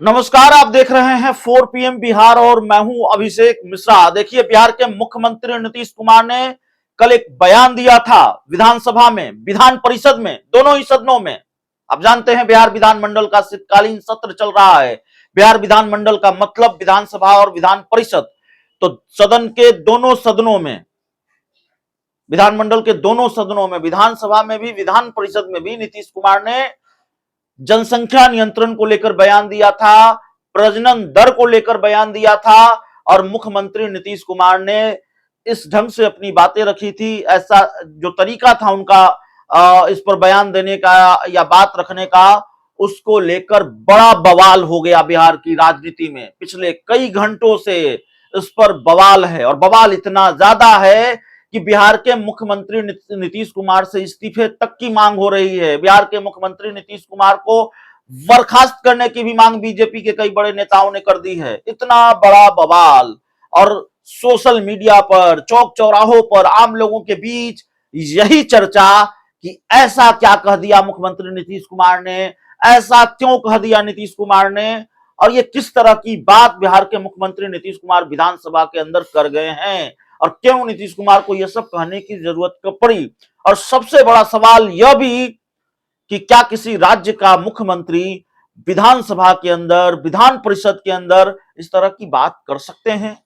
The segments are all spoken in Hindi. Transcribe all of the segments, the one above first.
नमस्कार, आप देख रहे हैं 4 PM बिहार और मैं हूं अभिषेक मिश्रा। देखिए, बिहार के मुख्यमंत्री नीतीश कुमार ने कल एक बयान दिया था विधानसभा में, विधान परिषद में, दोनों ही सदनों में। आप जानते हैं बिहार विधानमंडल का शीतकालीन सत्र चल रहा है। बिहार विधानमंडल का मतलब विधानसभा और विधान परिषद। तो सदन के दोनों सदनों में, विधानमंडल के दोनों सदनों में, विधानसभा में भी विधान परिषद में भी नीतीश कुमार ने जनसंख्या नियंत्रण को लेकर बयान दिया था, प्रजनन दर को लेकर बयान दिया था और मुख्यमंत्री नीतीश कुमार ने इस ढंग से अपनी बातें रखी थी। ऐसा जो तरीका था उनका इस पर बयान देने का या बात रखने का, उसको लेकर बड़ा बवाल हो गया बिहार की राजनीति में। पिछले कई घंटों से इस पर बवाल है और बवाल इतना ज्यादा है कि बिहार के मुख्यमंत्री नीतीश कुमार से इस्तीफे तक की मांग हो रही है। बिहार के मुख्यमंत्री नीतीश कुमार को बर्खास्त करने की भी मांग बीजेपी के कई बड़े नेताओं ने कर दी है। इतना बड़ा बवाल और सोशल मीडिया पर, चौक चौराहों पर, आम लोगों के बीच यही चर्चा कि ऐसा क्या कह दिया मुख्यमंत्री नीतीश कुमार ने, ऐसा क्यों कह दिया नीतीश कुमार ने, और ये किस तरह की बात बिहार के मुख्यमंत्री नीतीश कुमार विधानसभा के अंदर कर गए हैं और क्यों नीतीश कुमार को यह सब कहने की जरूरत कब पड़ी। और सबसे बड़ा सवाल यह भी कि क्या किसी राज्य का मुख्यमंत्री विधानसभा के अंदर, विधान परिषद के अंदर इस तरह की बात कर सकते हैं।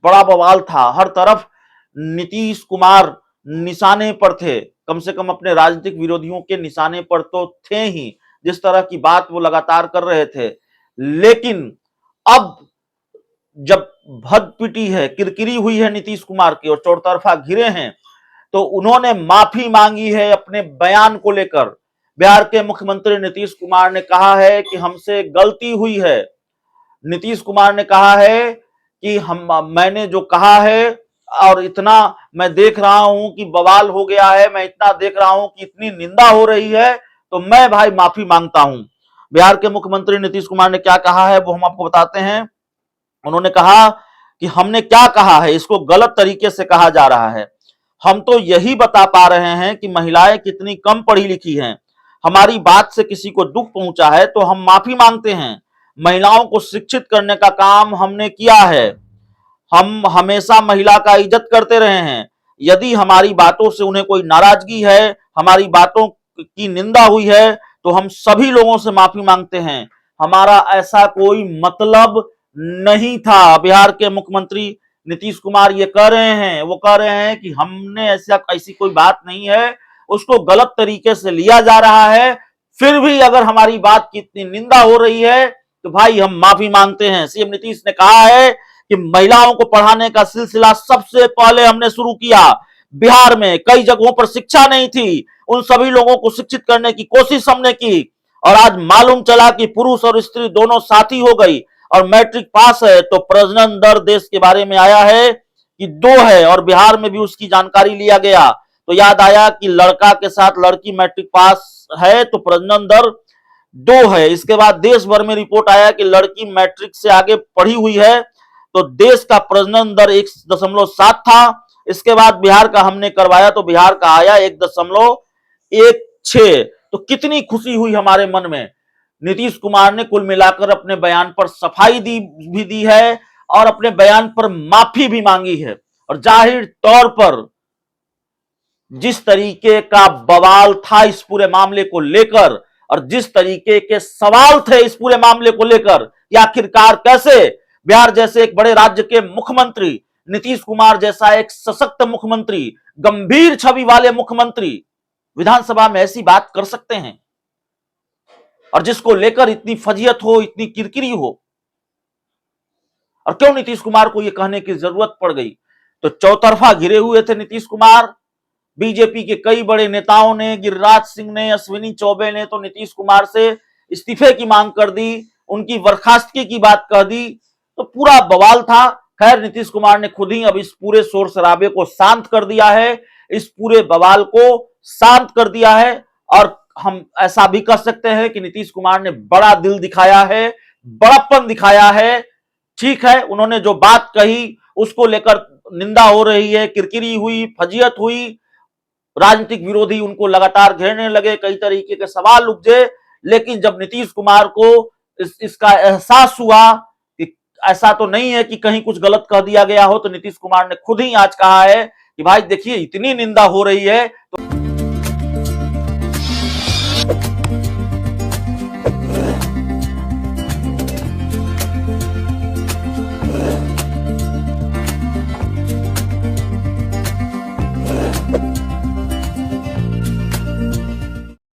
बड़ा बवाल था, हर तरफ नीतीश कुमार निशाने पर थे, कम से कम अपने राजनीतिक विरोधियों के निशाने पर तो थे ही, जिस तरह की बात वो लगातार कर रहे थे। लेकिन अब जब भद पिटी है, किरकिरी हुई है नीतीश कुमार की और चौतरफा घिरे हैं, तो उन्होंने माफी मांगी है अपने बयान को लेकर। बिहार के मुख्यमंत्री नीतीश कुमार ने कहा है कि हमसे गलती हुई है। नीतीश कुमार ने कहा है कि मैंने जो कहा है, और इतना मैं देख रहा हूं कि बवाल हो गया है, मैं इतना देख रहा हूं कि इतनी निंदा हो रही है, तो मैं भाई माफी मांगता हूं। बिहार के मुख्यमंत्री नीतीश कुमार ने क्या कहा है वो हम आपको बताते हैं। उन्होंने कहा कि हमने क्या कहा है, इसको गलत तरीके से कहा जा रहा है। हम तो यही बता पा रहे हैं कि महिलाएं कितनी कम पढ़ी लिखी हैं। हमारी बात से किसी को दुख पहुंचा है तो हम माफी मांगते हैं। महिलाओं को शिक्षित करने का काम हमने किया है। हम हमेशा महिला का इज्जत करते रहे हैं। यदि हमारी बातों से उन्हें कोई नाराजगी है, हमारी बातों की निंदा हुई है, तो हम सभी लोगों से माफी मांगते हैं। हमारा ऐसा कोई मतलब नहीं था। बिहार के मुख्यमंत्री नीतीश कुमार ये कह रहे हैं, वो कह रहे हैं कि हमने ऐसी कोई बात नहीं है, उसको गलत तरीके से लिया जा रहा है। फिर भी अगर हमारी बात की इतनी निंदा हो रही है तो भाई हम माफी मांगते हैं। सीएम नीतीश ने कहा है कि महिलाओं को पढ़ाने का सिलसिला सबसे पहले हमने शुरू किया। बिहार में कई जगहों पर शिक्षा नहीं थी, उन सभी लोगों को शिक्षित करने की कोशिश हमने की और आज मालूम चला कि पुरुष और स्त्री दोनों साथी हो गई और मैट्रिक पास है। तो प्रजनन दर देश के बारे में आया है कि 2 है और बिहार में भी उसकी जानकारी लिया गया, तो याद आया कि लड़का के साथ लड़की मैट्रिक पास है तो प्रजनन दर 2 है। इसके बाद देश भर में रिपोर्ट आया कि लड़की मैट्रिक से आगे पढ़ी हुई है तो देश का प्रजनन दर 1.7 था। इसके बाद बिहार का हमने करवाया तो बिहार का आया 1.16। तो कितनी खुशी हुई हमारे मन में। नीतीश कुमार ने कुल मिलाकर अपने बयान पर सफाई दी है और अपने बयान पर माफी भी मांगी है। और जाहिर तौर पर जिस तरीके का बवाल था इस पूरे मामले को लेकर और जिस तरीके के सवाल थे इस पूरे मामले को लेकर कि आखिरकार कैसे बिहार जैसे एक बड़े राज्य के मुख्यमंत्री, नीतीश कुमार जैसा एक सशक्त मुख्यमंत्री, गंभीर छवि वाले मुख्यमंत्री विधानसभा में ऐसी बात कर सकते हैं और जिसको लेकर इतनी फजीयत हो, इतनी किरकिरी हो, और क्यों नीतीश कुमार को यह कहने की जरूरत पड़ गई। तो चौतरफा घिरे हुए थे नीतीश कुमार। बीजेपी के कई बड़े नेताओं ने, गिरिराज सिंह ने, अश्विनी चौबे ने तो नीतीश कुमार से इस्तीफे की मांग कर दी, उनकी बर्खास्तगी की बात कह दी। तो पूरा बवाल था। खैर, नीतीश कुमार ने खुद ही अब इस पूरे शोर शराबे को शांत कर दिया है, इस पूरे बवाल को शांत कर दिया है। और हम ऐसा भी कह सकते हैं कि नीतीश कुमार ने बड़ा दिल दिखाया है, बड़प्पन दिखाया है। ठीक है, उन्होंने जो बात कही उसको लेकर निंदा हो रही है, किरकिरी हुई, फजीयत हुई, राजनीतिक विरोधी उनको लगातार घेरने लगे, कई तरीके के सवाल उपजे, लेकिन जब नीतीश कुमार को इसका एहसास हुआ कि ऐसा तो नहीं है कि कहीं कुछ गलत कह दिया गया हो, तो नीतीश कुमार ने खुद ही आज कहा है कि भाई देखिए इतनी निंदा हो रही है तो